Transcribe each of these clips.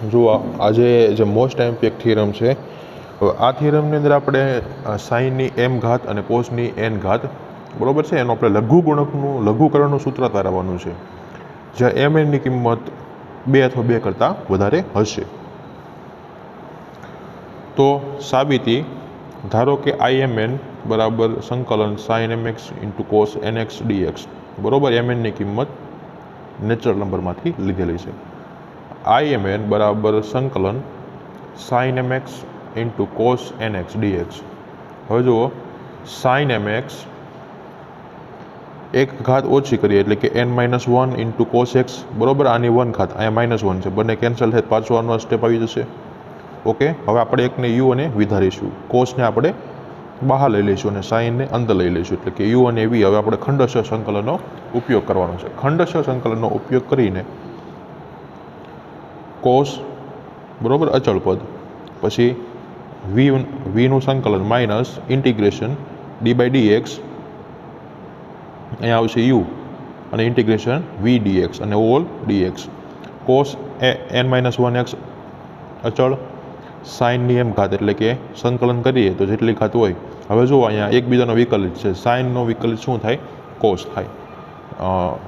જુઓ આજે જે મોસ્ટ એમ્પિક થિયરમ છે, આ થિયરમની અંદર આપણે સાઈનની એમ ઘાત અને કોસની એન ઘાત બરાબર છે એનું આપણે લઘુકરણનું સૂત્ર તારવવાનું છે, જ્યાં એમ એનની કિંમત 2 અથવા 2 કરતાં વધારે હશે. તો સાબિતી, ધારો કે IMN બરાબર સંકલન sine mx into cos nx dx બરાબર એમએનની કિંમત નેચરલ નંબરમાંથી લીધેલી છે. IMN બરાબર સંકલન sine mx into cos nx dx. હવે જુઓ, સાઇન mx એક ઘાત ઓછી કરીએ એટલે કે n-1 ઇન્ટુ કોસ એક્સ બરાબર, આની 1 ઘાત, અહીંયા -1 છે, બંને કેન્સલ થાય, પાછું આનો સ્ટેપ આવી જશે. ઓકે, હવે આપણે એકને યુ અને વિધારીશું, કોસને આપણે બહાર લઈ લઈશું અને સાઇનને અંદર લઈ લઈશું, એટલે કે યુ અને વી. હવે આપણે ખંડશઃ સંકલનનો ઉપયોગ કરવાનો છે. ખંડશઃ સંકલનનો ઉપયોગ કરીને કોસ બરાબર અચળ પદ, પછી વીનું સંકલન માઇનસ ઇન્ટિગ્રેશન d/dx, અહીંયા આવશે યુ અને ઇન્ટિગ્રેશન વી ડીએક્સ અને ઓલ ડીએક્સ. કોસ n-1x અચળ, સાઇનની એમ ઘાત એટલે કે સંકલન કરીએ તો જેટલી ઘાત હોય. હવે જુઓ અહીંયા એકબીજાનો વિકલિત છે, સાઇનનો વિકલિત શું થાય? કોસ થાય,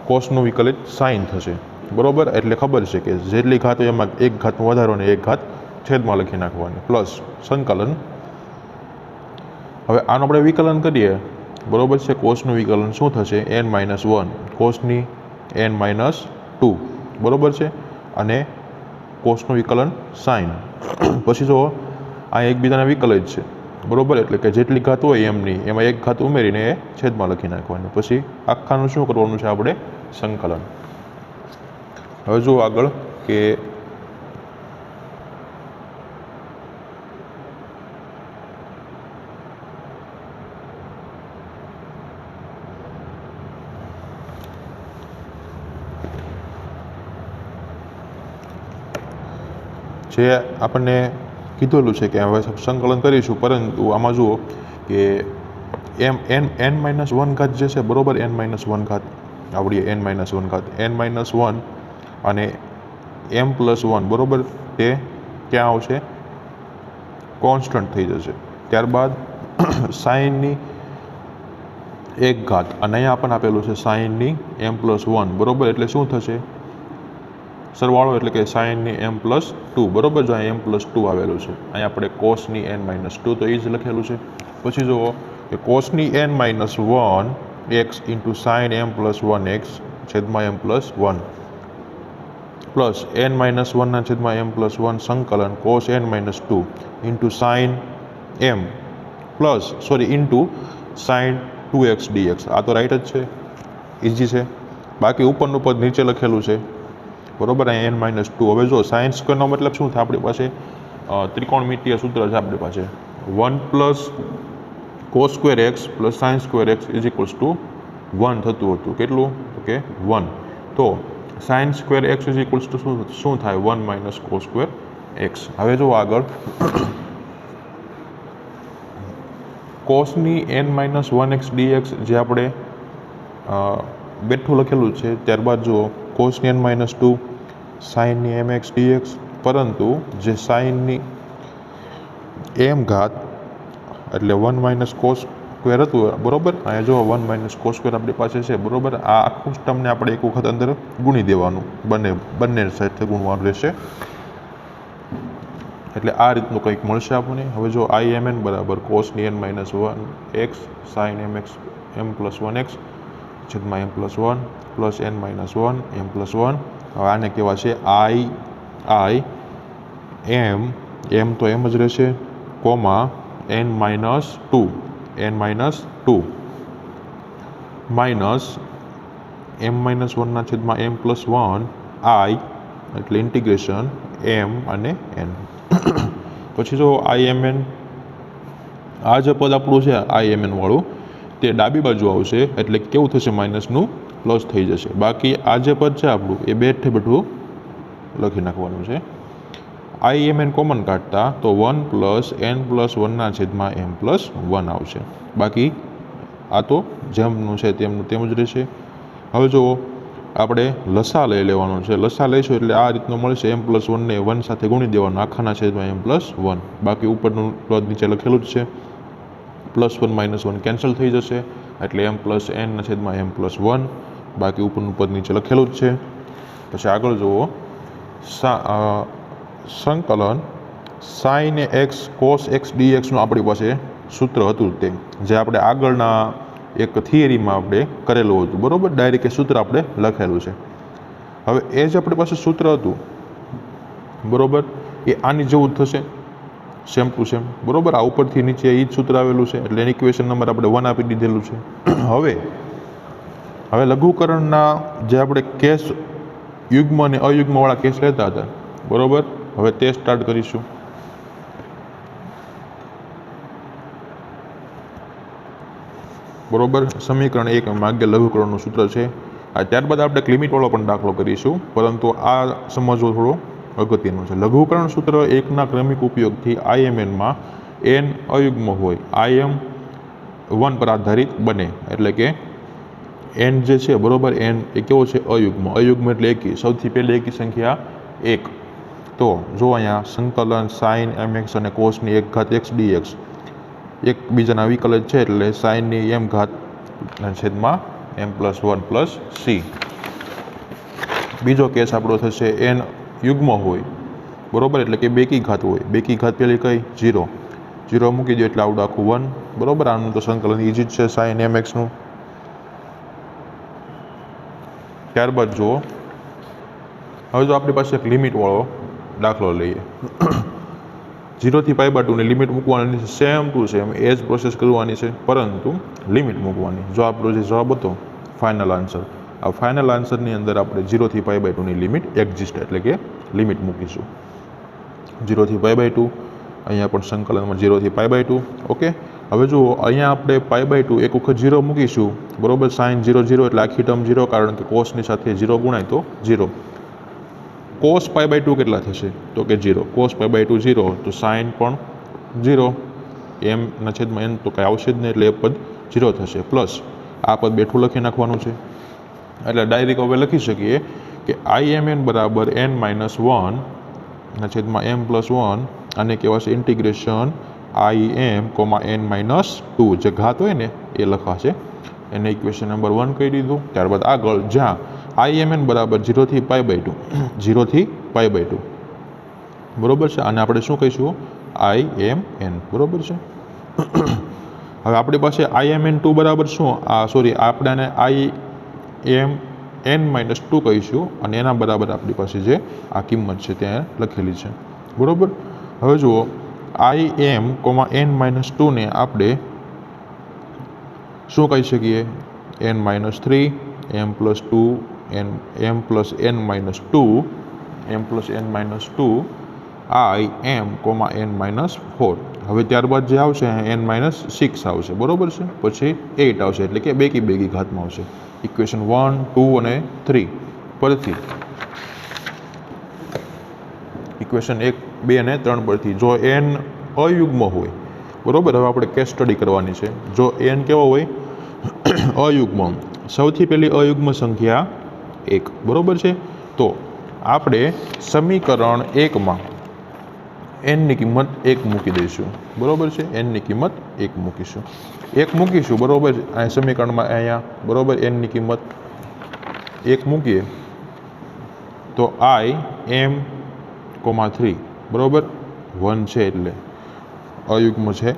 કોસનું વિકલિત સાઇન થશે બરાબર. એટલે ખબર છે કે જેટલી ઘાત હોય એમાં એક ઘાતમાં વધારો અને એક ઘાત છેદમાં લખી નાખવાની, પ્લસ સંકલન. હવે આનું આપણે વિકલન કરીએ બરાબર છે, કોસનું વિકલન શું થશે? n-1 કોસની n-2 બરાબર છે, અને કોસનું વિકલન સાઇન. પછી જો આ એકબીજાના વિકલિત છે બરાબર, એટલે કે જેટલી ઘાત હોય એમની એમાં એક ઘાત ઉમેરીને એ છેદમાં લખી નાખવાની. પછી આખાનું શું કરવાનું છે આપણે? સંકલન. હવે જુઓ આગળ કે જે આપણને કીધેલું છે કે હવે સંકલન કરીશું, પરંતુ આમાં જુઓ કે n-1 ઘાત જે છે બરાબર, n-1 ઘાત આવડીએ, n-1 ઘાત, n-1 અને m+1 બરાબર, તે ક્યાં આવશે? કોન્સ્ટન્ટ થઈ જશે. ત્યારબાદ સાઇનની એક ઘાત, અને અહીંયા આપણને આપેલું છે સાઇનની m+1 બરાબર, એટલે શું થશે? સરવાળો, એટલે કે સાઇનની m+2 બરાબર. જો અહીંયા m+2 આવેલું છે, અહીંયા આપણે કોસની n-2 તો એ જ લખેલું છે. પછી જુઓ કે કોસની n-1 x into sign m+1x છેદમાં m+1 પ્લસ n-1 છેદમાં m+1 સંકલન cos n-2 into sign m plus into sign 2x dx. આ તો રાઈટ જ છે, ઇઝી છે. બાકી ઉપરનું પદ નીચે લખેલું છે બરાબર, અહીંયા n-2. હવે જો સાઇન સ્ક્વેરનો મતલબ શું થાય? આપણી પાસે ત્રિકોણમિતીય સૂત્ર છે આપણી પાસે, 1 plus cos square x plus sine square x is equals to 1 થતું હતું. કેટલું? ઓકે, 1. તો sine square x is equals to શું થાય? 1 માઇનસ કોસ સ્ક્વેર એક્સ. હવે જો આગળ કોસની n-1x dx જે આપણે બેઠું લખેલું છે. ત્યારબાદ જુઓ કોસની n-2 સાઇનની mx dx, પરંતુ જે સાઇનની એમ ઘાત એટલે 1 માઇનસ કોસ સ્ક્વેર હતું બરાબર, અહીંયા જો 1 માઇનસ કોસ સ્ક્વેર આપણી પાસે છે બરાબર. આ આખું ટર્મને આપણે એક વખત અંદર ગુણી દેવાનું, બંને સાઈડથી ગુણવાનું રહેશે, એટલે આ રીતનું કંઈક મળશે આપણને. હવે જો IMN બરાબર કોસની n-1x સાઇન mx m+1x છેદમાં m+1 પ્લસ n-1 m+1. હવે આને કહેવાય છે m તો એમ જ રહેશે, કોમા n-2 માઇનસ m-1 છેદમાં m+1 i, એટલે ઇન્ટિગ્રેશન m અને n. પછી જો IMN, આ જે પદ આપણું છે IMN વાળું, તે ડાબી બાજુ આવશે, એટલે કેવું થશે? માઇનસનું પ્લસ થઈ જશે. બાકી આ જે પદ છે આપણું એ બેઠે બેઠું લખી નાખવાનું છે. IMN કોમન કાઢતા તો 1 પ્લસ n+1 છેદમાં m+1 આવશે. બાકી આ તો જેમનું છે તેમનું તેમ જ રહેશે. હવે જુઓ આપણે લસા લઈ લેવાનો છે. લસા લઈશું એટલે આ રીતનું મળશે. m+1 ને 1 સાથે ગુણી દેવાનું, આખાના છેદમાં m+1. બાકી ઉપરનું પદ નીચે લખેલું જ છે. +1 - 1 કેન્સલ થઈ જશે એટલે m+n ના છેદમાં m+1. બાકી ઉપરનું પદ નીચે લખેલું જ છે. પછી આગળ જુઓ, સંકલન sin x cos x dx નું આપણી પાસે સૂત્ર હતું, તે જે આપણે આગળના એક થિયરીમાં આપણે કરેલું હતું, બરાબર. ડાયરેક્ટ એ સૂત્ર આપણે લખેલું છે. હવે એ જ આપણી પાસે સૂત્ર હતું, બરાબર, એ આની જેવું જ થશે, સેમ ટુ સેમ, બરાબર. આ ઉપરથી નીચે એ જ સૂત્ર આવેલું છે એટલે એની ઇક્વેશન નંબર આપણે 1 આપી દીધેલું છે. હવે લઘુકરણના જે આપણે કેસ યુગ્મ અને અયુગ્મવાળા કેસ લેતા હતા, બરાબર, હવે તે સ્ટાર્ટ કરીશું. બરોબર, સમીકરણ 1 માગ્ય લઘુકરણનું સૂત્ર છે આ. ત્યારબાદ આપણે લિમિટવાળો પણ દાખલો કરીશું, પરંતુ આ સમજવો થોડો અગત્યનું છે. લઘુકરણ સૂત્ર 1ના ક્રમિક ઉપયોગથી IMNમાં n અયુગ્મ હોય, IM 1 પર આધારિત બને, એટલે કે n જે છે, બરોબર, n એ કેવો છે? અયુગ્મ. અયુગ્મ એટલે એકી, સૌથી પહેલી એકી સંખ્યા 1. તો જો અહીંયા સંકલન sin mx અને cosની 1 ઘાત x dx એકબીજાના વિકલન છે એટલે સાઇનની m ઘાત છેદમાં m+1 + c. બીજો કેસ આપણો થશે n યુગ્મ હોય, બરોબર, એટલે કે બેકી ઘાત હોય. બેકી ઘાત પેલી કઈ? 0. 0 મૂકી દો એટલે આવડું આખું 1, બરોબર. આનું તો સંકલન ઈજી જ છે sin mx નું. ત્યારબાદ જુઓ, હવે જો આપણી પાસે એક લિમિટવાળો દાખલો લઈએ. 0 થી π/2 ની લિમિટ મૂકવાની છે, સેમ ટુ સેમ એ જ પ્રોસેસ કરવાની છે, પરંતુ લિમિટ મૂકવાની. જો આપણો જે જવાબ હતો ફાઇનલ આન્સર, આ ફાઇનલ આન્સરની અંદર આપણે 0 થી π/2 ની લિમિટ એક્ઝિસ્ટ, એટલે કે લિમિટ મૂકીશું. 0 થી π/2, અહીંયા પણ સંકલનમાં 0 થી π/2. ઓકે. હવે જુઓ, અહીંયા આપણે π/2 એક વખત 0 મૂકીશું, બરોબર. sin 0 0 એટલે આખી ટર્મ 0, કારણ કે કોસની સાથે 0 ગુણાય તો 0. cos π/2 કેટલા થશે? તો કે 0. cos π/2 0, તો sin પણ 0, m ના છેદમાં n તો કાંઈ આવશે જ નહીં, એટલે એ પદ 0 થશે. પ્લસ આ પદ બેઠું લખી નાખવાનું છે, એટલે ડાયરેક્ટ હવે લખી શકીએ કે IMN બરાબર n-1 ના છેદમાં m+1, અને કહેવાશે ઇન્ટિગ્રેશન IM, n-2, જે ઘાત હોય ને એ લખાશે. એને ઇક્વેશન નંબર 1 કહી દીધું. ત્યારબાદ આગળ જ્યાં IMN બરાબર 0 થી π/2, 0 થી π/2, બરોબર છે. અને આપણે શું કહીશું? IMN, બરોબર છે. હવે આપણી પાસે IMN2 બરાબર શું? આપણે IMN-2 કહીશું, અને એના બરાબર આપણી પાસે જે આ કિંમત છે ત્યાં લખેલી છે, બરોબર. હવે જુઓ, IM, n-2 ને આપણે શું કહી શકીએ? n-3, m+2, m+n-2, IM, n-4. હવે ત્યારબાદ જે આવશે n-6 આવશે, બરોબર છે. પછી 8 આવશે, એટલે કે બેકી ઘાતમાં આવશે. ઇક્વેશન 1, 2 અને 3 પરથી, ઇક્વેશન 1, 2 અને 3 પરથી જો n અયુગ્મ હોય, બરોબર. હવે આપણે કેસ સ્ટડી કરવાની છે. જો n કેવો હોય? અયુગ્મ. સૌથી પહેલી અયુગ્મ સંખ્યા 1, બરોબર છે. તો આપણે સમીકરણ 1માં n ની કિંમત 1 મૂકી દઈશું, બરોબર છે. n ની કિંમત 1 મૂકીશું, બરોબર. આ સમીકરણમાં અહીંયા, બરોબર, n ની કિંમત 1 મૂકીએ તો IM, 3, બરોબર, 1 છે એટલે અયુગ્મ છે.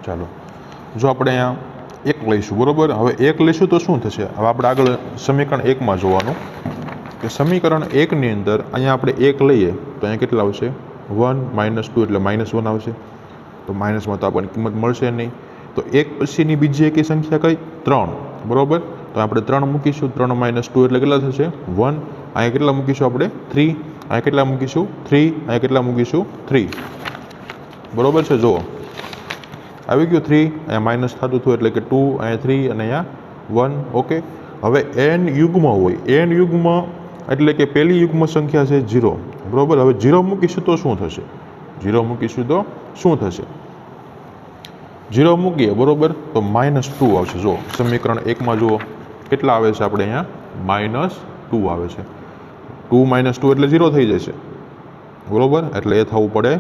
ચાલો, જો આપણે અહીંયા 1 લઈશું, બરોબર. હવે 1 લઈશું તો શું થશે? હવે આપણે આગળ સમીકરણ 1માં જોવાનું કે સમીકરણ 1ની અંદર અહીંયા આપણે 1 લઈએ તો અહીંયા કેટલા આવશે? 1 - 2 એટલે -1 આવશે. તો માઇનસમાં તો આપણને કિંમત મળશે નહીં. તો 1 પછીની બીજી એકી સંખ્યા કઈ? 3, બરોબર. તો આપણે 3 મૂકીશું. 3 - 2 એટલે કેટલા થશે? 1. અહીંયા કેટલા મૂકીશું આપણે? 3. અહીંયા કેટલા મૂકીશું? 3. અહીંયા કેટલા મૂકીશું? 3, બરોબર છે. જુઓ, આવી ગયું 3, અહીંયા માઇનસ થતું હતું એટલે કે 2, અહીંયા 3 અને અહીંયા 1. ઓકે. હવે n યુગ્મ હોય, n યુગ્મ એટલે કે પહેલી યુગ્મ સંખ્યા છે 0 બરાબર. હવે 0 મૂકીશું તો શું થશે? 0 મૂકીશું તો શું થશે? 0 મૂકીએ બરાબર તો -2 આવશે. જો સમીકરણ 1માં જુઓ કેટલા આવે છે આપણે અહીંયા -2 આવે છે. 2 - 2 એટલે 0 થઈ જશે બરાબર, એટલે એ થવું પડે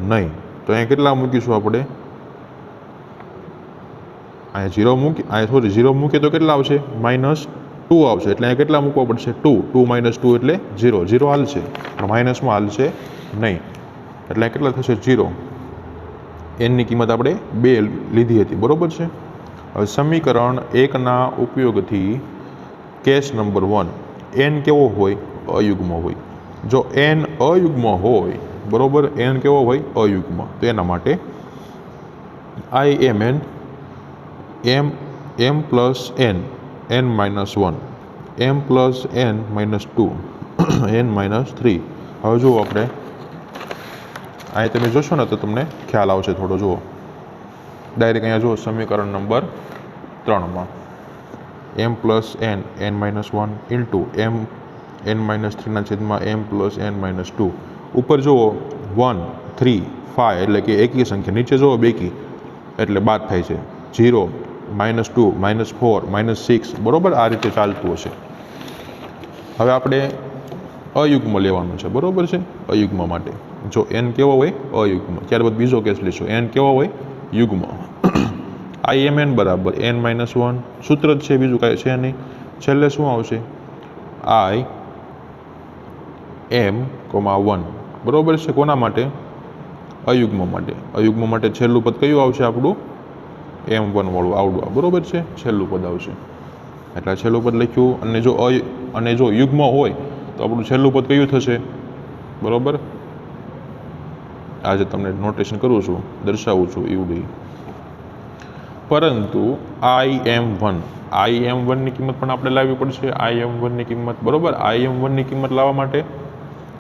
નહીં. તો અહીંયા કેટલા મૂકીશું આપણે? અહીંયા 0 મૂકી, અહીંયા 0 મૂકીએ તો કેટલા આવશે? -2 આવશે. એટલે અહીંયા કેટલા મૂકવા પડશે? 2 2 - 2 એટલે 0. 0 હાલશે પણ માઇનસમાં હાલશે નહીં. એટલે કેટલા થશે? 0. એનની કિંમત આપણે 2 લીધી હતી બરાબર છે. હવે સમીકરણ 1ના ઉપયોગથી કેસ નંબર 1, એન કેવો હોય? અયુગ્મ હોય. જો એન અયુગ્મ હોય બરાબર, એન કેવો હોય? અયુગ્મ. તો એના માટે IMN m plus n n-1 m plus n-2 n-3. હવે જુઓ આપણે અહીંયા તમે જોશો ને તો તમને ખ્યાલ આવશે થોડો. જુઓ ડાયરેક્ટ અહીંયા જુઓ સમીકરણ નંબર 3માં m plus n n-1 into m n-3 છેદમાં m પ્લસ n-2. ઉપર જુઓ 1 3 5 એટલે કે એકી સંખ્યા, નીચે જુઓ બેકી એટલે બાદ થાય છે. 0 -2 -4 -6 બરાબર, આ રીતે ચાલતું હશે. હવે આપણે અયુગ્મ લેવાનું છે બરાબર છે. અયુગ્મ માટે જો n કેવો હોય? અયુગ્મ. ત્યારબાદ બીજો કેસ લઈશું, n કેવો હોય? યુગ્મ. IMN બરાબર n-1 સૂત્ર જ છે, બીજું કાંઈ છે નહીં. છેલ્લે શું આવશે? IM(1) બરાબર છે. કોના માટે? અયુગ્મ માટે. અયુગ્મ માટે છેલ્લું પદ કયું આવશે? આપણું m1 વાળું આવડું બરાબર છે, છેલ્લું પદ આવશે. એટલે છેલ્લું પદ લખ્યું. અને જો યુગ્મ હોય તો આપણું છેલ્લું પદ કયું થશે? બરાબર, આજે તમને નોટેશન કરું છું, દર્શાવું છું એવું. પરંતુ IM1 ની કિંમત પણ આપણે લાવવી પડશે. IM1 ની કિંમત બરાબર, IM1 ની કિંમત લાવવા માટે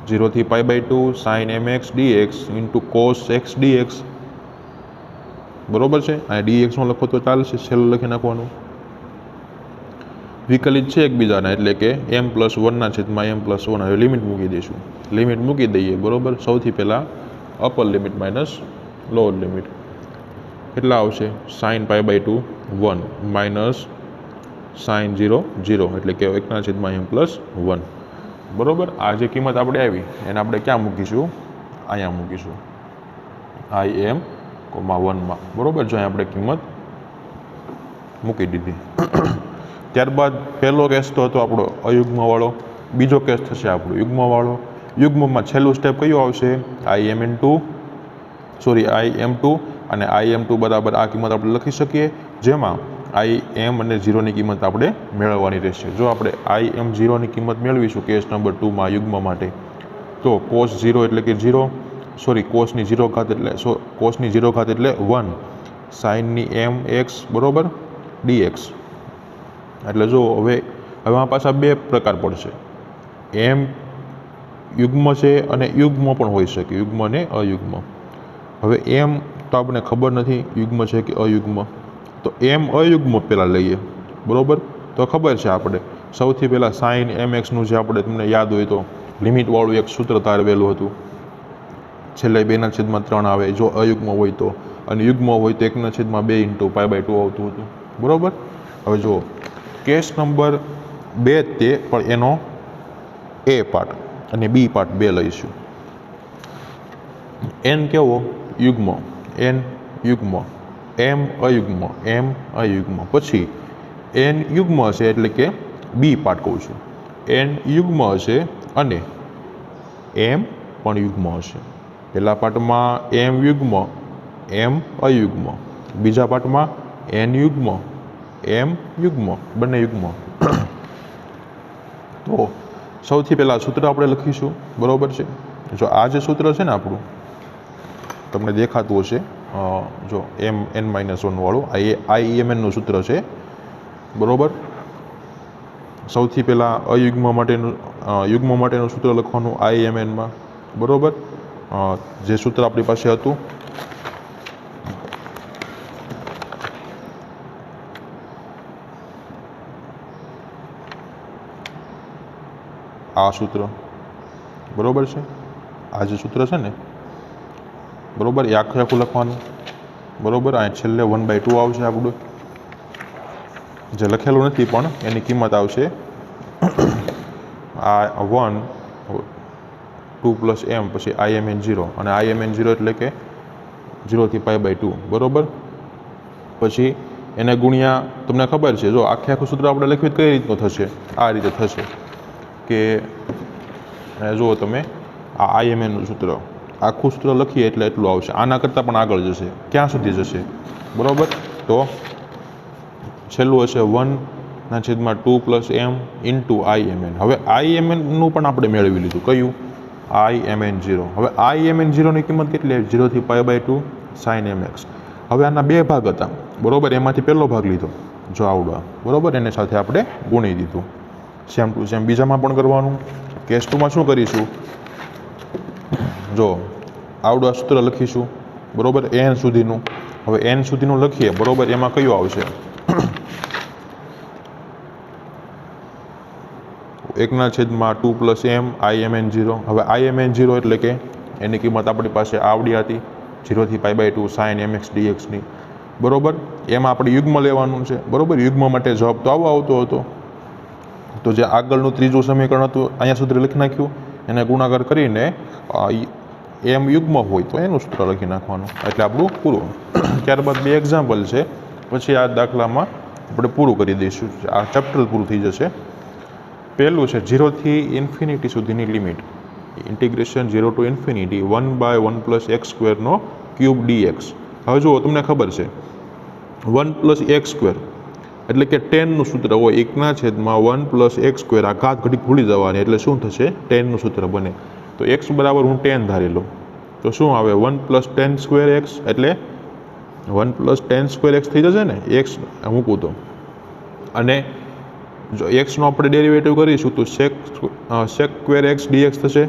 0 થી π/2 sin mx dx into cos x dx બરોબર છે. આ dx નો લખો તો ચાલશે, છેલ્લું લખી નાખવાનું. વિકલિત છે એકબીજાના, એટલે કે m+1/m+1. હવે લિમિટ મૂકી દઈશું. લિમિટ મૂકી દઈએ બરોબર. સૌથી પહેલાં upper limit minus lower limit. કેટલા આવશે? sin π/2 1 માઇનસ sin 0 0 એટલે કે 1/m+1 બરોબર. આ જે કિંમત આપણે આવી એને આપણે ક્યાં મૂકીશું? અહીંયા મૂકીશું IM(1) બરોબર. જો આપણે કિંમત મૂકી દીધી. ત્યારબાદ પહેલો કેસ તો હતો આપણો અયુગ્મવાળો. બીજો કેસ થશે આપણો યુગ્મવાળો. યુગ્મમાં છેલ્લું સ્ટેપ કયું આવશે? IM2 અને IM2 બરાબર આ કિંમત આપણે લખી શકીએ, જેમાં IM અને 0ની કિંમત આપણે મેળવવાની રહેશે. જો આપણે IM0ની કિંમત મેળવીશું કેસ નંબર 2માં યુગ્મ માટે, તો cos 0 એટલે કે 0 cosની 0 ઘાત એટલે 1 સાઇનની mx બરોબર dx. એટલે જો હવે આ પાછા બે પ્રકાર પડશે. એમ યુગ્મ છે અને યુગ્મ પણ હોઈ શકે, યુગ્મ અને અયુગ્મ. હવે એમ તો આપણને ખબર નથી યુગ્મ છે કે અયુગ્મ, તો એમ અયુગ્મ પહેલાં લઈએ બરોબર. તો ખબર છે આપણે સૌથી પહેલાં સાઇન mxનું જે આપણે તમને યાદ હોય તો લિમિટવાળું એક સૂત્ર તારવેલું હતું, છેલ્લે 2/3 આવે જો અયુગ્મ હોય તો, અને યુગ્મ હોય તો 1/2 ઇન્ટુ π/2 આવતું હતું બરોબર. હવે જો કેસ નંબર 2 તે પણ એનો એ પાર્ટ અને બી પાર્ટ બે લઈશું. એન કેવો? યુગ્મ. એન યુગ્મ, એમ અયુગ્મ. પછી એન યુગ્મ હશે એટલે કે બી પાર્ટ કહું છું. એન યુગ્મ હશે અને એમ પણ યુગ્મ હશે. પહેલા પાર્ટમાં એમ યુગ્મ એમ અયુગ્મ, બીજા પાર્ટમાં એન યુગ્મ એમ યુગ્મ, બંને યુગ્મ. તો સૌથી પહેલાં સૂત્ર આપણે લખીશું બરાબર છે. જો આ જે સૂત્ર છે ને આપણું તમને દેખાતું હશે, જો n-1 વાળું IMNનું સૂત્ર છે બરાબર. સૌથી પહેલાં યુગ્મ માટેનું સૂત્ર લખવાનું IMNમાં બરાબર. જે સૂત્ર આપણી પાસે હતું આ સૂત્ર બરાબર છે, આ જે સૂત્ર છે ને બરાબર એ આખું આખું લખવાનું બરાબર. આ છેલ્લે 1/2 આવશે આપણું, જે લખેલું નથી પણ એની કિંમત આવશે આ 1 2 પ્લસ એમ પછી IMN0 અને IMN0 એટલે કે 0 થી π/2 બરાબર. પછી એને ગુણ્યા તમને ખબર છે જો આખે આખું સૂત્ર આપણે લખ્યું કઈ રીતનું થશે, આ રીતે થશે કે જુઓ તમે આ IMNનું સૂત્ર આખું સૂત્ર લખીએ એટલે એટલું આવશે, આના કરતાં પણ આગળ જશે, ક્યાં સુધી જશે બરાબર. તો છેલ્લું હશે 1/2 પ્લસ એમ ઇન્ટુ IMN. હવે IMNનું પણ આપણે મેળવી લીધું, કયું IMN0. હવે IMN0ની કિંમત કેટલી આવી 0 થી π/2 sin mx. હવે આના બે ભાગ હતા બરાબર, એમાંથી પહેલો ભાગ લીધો જો આવડો બરાબર, એને સાથે આપણે ગુણી દીધું. સેમ ટુ સેમ બીજામાં પણ કરવાનું. કેસ 2માં શું કરીશું, જો આવડું આ સૂત્ર લખીશું બરાબર n સુધીનું. હવે n સુધીનું લખીએ બરાબર, એમાં કયું આવશે 1/2 પ્લસ એમ IMN0. હવે IMN0 એટલે કે એની કિંમત આપણી પાસે આવડી હતી 0 થી π/2 sin mx dxની બરાબર. એમાં આપણે યુગ્મ લેવાનું છે બરાબર, યુગ્મ માટે જવાબ તો આવો આવતો હતો. તો જે આગળનું ત્રીજું સમીકરણ હતું અહીંયા સુધી લખી નાખ્યું, એને ગુણાકાર કરીને એમ યુગ્મ હોય તો એનું સૂત્ર લખી નાખવાનું એટલે આપણું પૂરું. ત્યારબાદ બે એક્ઝામ્પલ છે, પછી આ દાખલામાં આપણે પૂરું કરી દઈશું, આ ચેપ્ટર પૂરું થઈ જશે. પહેલું છે 0 થી ઇન્ફિનિટી સુધીની limit, integration 0 to infinity 1/1 plus x સ્ક્વેરનો ક્યુબ dx. હવે જુઓ તમને ખબર છે 1 પ્લસ એક્સ સ્ક્વેર એટલે કે 10નું સૂત્ર હોય 1/1 પ્લસ એક્સ સ્ક્વેર. આ ઘાત ઘડીક ભૂલી જવાની એટલે શું થશે 10નું સૂત્ર બને. તો x બરાબર હું 10 ધારી લઉં તો શું આવે 1 પ્લસ 10 સ્ક્વેર એક્સ, એટલે 1 પ્લસ 10 સ્ક્વેર એક્સ થઈ જશે ને, એક્સ મૂકું તો. અને જો એક્સનો આપણે ડેરિવેટિવ કરીશું તો સેક સ્ક્વેર એક્સ dx થશે,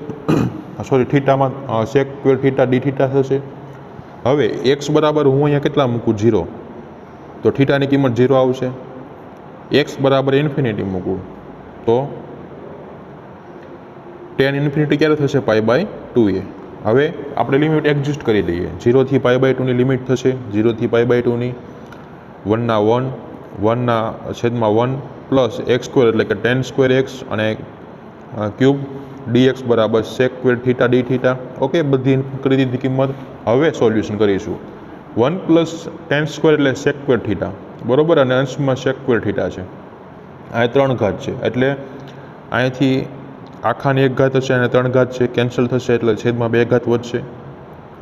સોરી થીટામાં sec square theta d theta થશે. હવે એક્સ બરાબર હું અહીંયા કેટલા મૂકું 0, તો થીટાની કિંમત 0 આવશે. એક્સ બરાબર ઇન્ફિનિટી મૂકું તો tan ઇન્ફિનિટી ક્યારે થશે π/2a. હવે આપણે લિમિટ એડજસ્ટ કરી દઈએ, 0 થી π/2ની લિમિટ થશે 0 થી π/2ની 1/1 પ્લસ એક્સ સ્ક્વેર એટલે કે 10 સ્ક્વેર એક્સ અને ક્યુબ dx બરાબર sec square theta d theta. Okay, બધી કરી દીધી કિંમત. હવે સોલ્યુશન કરીશું. 1 પ્લસ 10 સ્ક્વેર એટલે સેક સ્ક્વેર થીટા બરાબર, અને અંશમાં સેક સ્ક્વેર થીટા છે. આ 3 ઘાત છે એટલે અહીંથી આખાની 1 ઘાત હશે અને 3 ઘાત છે, કેન્સલ થશે એટલે છેદમાં 2 ઘાત વધશે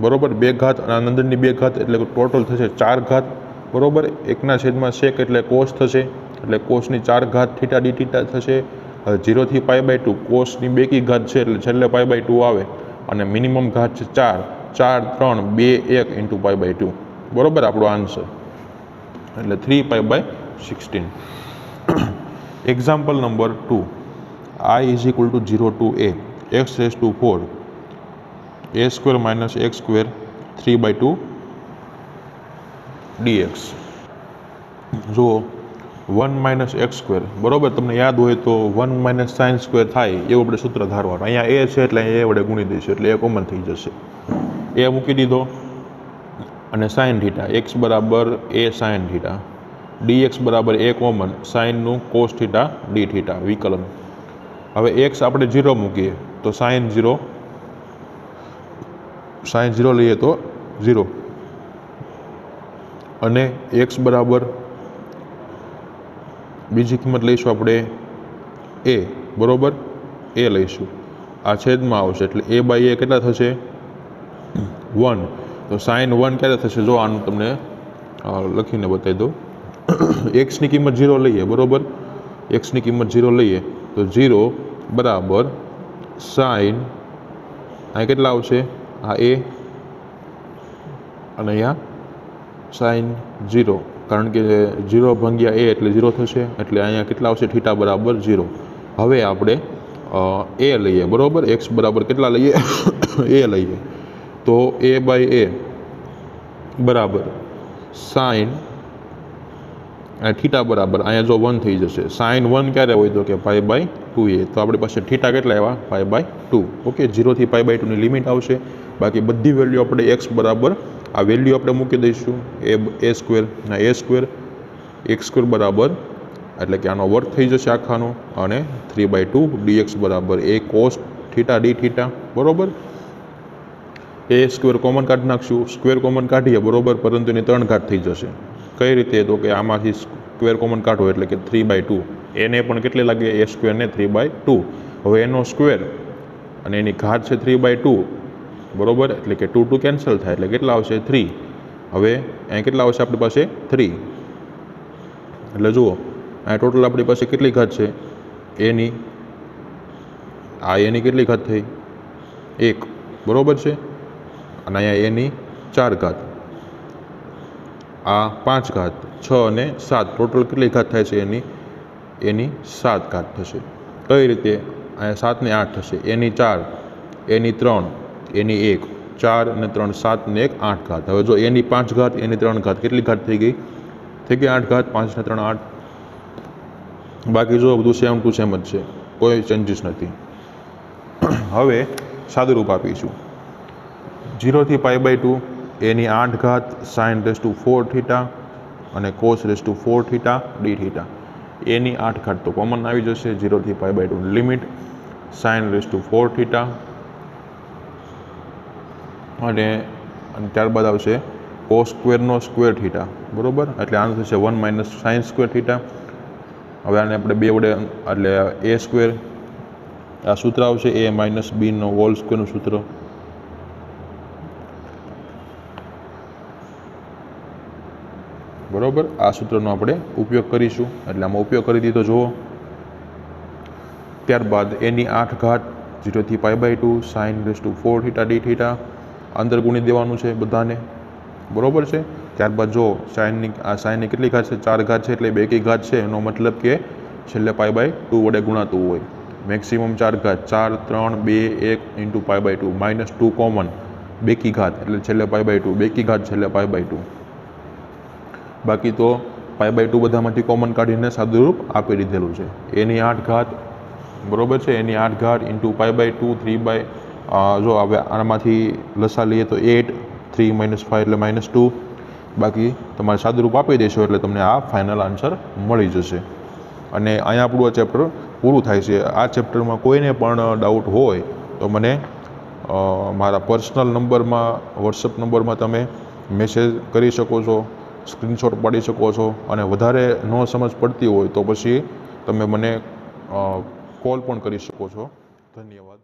બરાબર. 2 ઘાત અને અંદરની 2 ઘાત એટલે ટોટલ થશે 4 ઘાત બરાબર. 1/છેદમાં સેક એટલે કોસ થશે એટલે કોસની 4 ઘાત થીટા d થીટા થશે. 0 થી π/2 કોસની 2 ઘાત છે એટલે છેલ્લે π/2 આવે અને મિનિમમ ઘાત છે 4, 4 3 2 1 ઇન્ટુ π/2 બરાબર આપણો આન્સર, એટલે 3π/16. Example number 2, I = 0 to a x⁴ a² - x² 3/2 dx. જુઓ 1 - x² બરાબર, તમને યાદ હોય તો 1 - sin² થાય એવું આપણે સૂત્ર ધારવાનું. અહીંયા a છે એટલે અહીંયા a વડે ગુણી દઈશું એટલે a કોમન થઈ જશે. a મૂકી દીધો અને sin થીટા x બરાબર a sin થીટા dx બરાબર a કોમન સાઇનનું કોસ થીટા d થીટા વિકલન. હવે x આપણે 0 મૂકીએ તો sin 0 લઈએ તો 0 અને x બરાબર બીજી કિંમત લઈશું આપણે a બરાબર, a લઈશું, આ છેદમાં આવશે એટલે a/a કેટલા થશે 1. તો sin 1 ક્યારે થશે જો આનું તમને લખીને બતાવી દઉં. એક્સની કિંમત 0 લઈએ બરાબર, એક્સની કિંમત 0 લઈએ તો 0 બરાબર sin, અહીં કેટલા આવશે આ a અને અહીંયા sin 0, કારણ કે 0 ભાગ્યા a એટલે 0 થશે એટલે અહીંયા કેટલા આવશે થીટા બરાબર 0. હવે આપણે a લઈએ બરાબર, x બરાબર કેટલા લઈએ a લઈએ તો a/a બરાબર sin અને થીટા બરાબર અહીંયા જો 1 થઈ જશે. સાઇન 1 ક્યારે હોય તો કે π/2a. તો આપણી પાસે થીટા કેટલા આવ્યા π/2. ઓકે, 0 થી π/2 ની લિમિટ આવશે. બાકી બધી વેલ્યુ આપણે x બરાબર આ વેલ્યુ આપણે મૂકી દઈશું a સ્ક્વેર ના a સ્ક્વેર x સ્ક્વેર બરાબર એટલે કે આનો વર્ગ થઈ જશે આખાનો અને 3/2 dx બરાબર a cos theta d theta બરોબર. એ સ્ક્વેર કોમન કાઢી નાખશું, સ્ક્વેર કોમન કાઢીએ બરોબર, પરંતુ એની 3 ઘાત થઈ જશે. કઈ રીતે તો કે આમાંથી સ્ક્વેર કોમન કાઢો એટલે કે 3/2. એને પણ કેટલી લાગે a સ્ક્વેરને 3/2. હવે એનો સ્ક્વેર અને એની ઘાત છે 3/2 બરોબર, એટલે કે 2 2 કેન્સલ થાય એટલે કેટલા આવશે 3. હવે અહીં કેટલા આવશે આપણી પાસે 3. એટલે જુઓ અહીં ટોટલ આપણી પાસે કેટલી ઘાત છે એની, આ એની કેટલી ઘાત થઈ 1 બરોબર છે, અને અહીંયા એની 4 ઘાત, આ 5 ઘાત, 6 અને 7 ટોટલ કેટલી ઘાત થાય છે એની 7 ઘાત થશે. કઈ રીતે અહીંયા 7 ને 8 થશે, એની 4 એની 3 એની 1 4 અને 3 7 ને 1 8 ઘાત. હવે જો એની 5 ઘાત એની 3 ઘાત કેટલી ઘાત થઈ ગઈ 8 ઘાત, 5 ને 3 8. બાકી જો બધું સેમ ટુ સેમ જ છે, કોઈ ચેન્જીસ નથી. હવે સાદુરૂપ આપીશું 0 થી π/2 એની 8 ઘાત sin⁴ થીટા અને cos⁴ થીટા d થીટા. એની 8 ઘાત તો કોમન આવી જશે 0 થી π/2 ની લિમિટ sin⁴ થીટા અને ત્યારબાદ આવશે cos સ્ક્વેરનો સ્ક્વેર થીટા બરોબર, એટલે આનું થશે 1 - sin² થીટા. હવે આને આપણે 2 વડે એટલે a સ્ક્વેર આ સૂત્ર આવશે a - b નો હોલ સ્ક્વેરનું સૂત્ર બરોબર. આ સૂત્રનો આપણે ઉપયોગ કરીશું, એટલે આમાં ઉપયોગ કરી દીધો જુઓ. ત્યારબાદ એની 8 ઘાત 0 થી π/2 sin⁴ થીટા d થીટા અંદર ગુણી દેવાનું છે બધાને બરોબર છે. ત્યારબાદ જો સાઇનની કેટલી ઘાત છે 4 ઘાત છે, એટલે 2 કી ઘાત છે, એનો મતલબ કે છેલ્લે π/2 વડે ગુણાતું હોય. મેક્સિમમ 4 ઘાત 4 3 2 1 × π/2 -2 કોમન 2 કી ઘાત એટલે છેલ્લે π/2 2 કી ઘાત છેલ્લે π/2. બાકી તો π/2 બધામાંથી કોમન કાઢીને સાદુરૂપ આપી દીધેલું છે. એની 8 ઘાત બરોબર છે, એની 8 ઘાત × π/2 3 જો હવે આનામાંથી લસા લઈએ તો 8 3 - 5 એટલે -2. બાકી તમારે સાદુરૂપ આપી દેશો એટલે તમને આ ફાઇનલ આન્સર મળી જશે. અને અહીંયા આપણું આ ચેપ્ટર પૂરું થાય છે. આ ચેપ્ટરમાં કોઈને પણ ડાઉટ હોય તો મને મારા પર્સનલ નંબરમાં વોટ્સઅપ નંબરમાં તમે મેસેજ કરી શકો છો, સ્ક્રીનશોટ પાડી શકો છો, અને વધારે ન સમજ પડતી હોય તો પછી તમે મને કોલ પણ કરી શકો છો. ધન્યવાદ.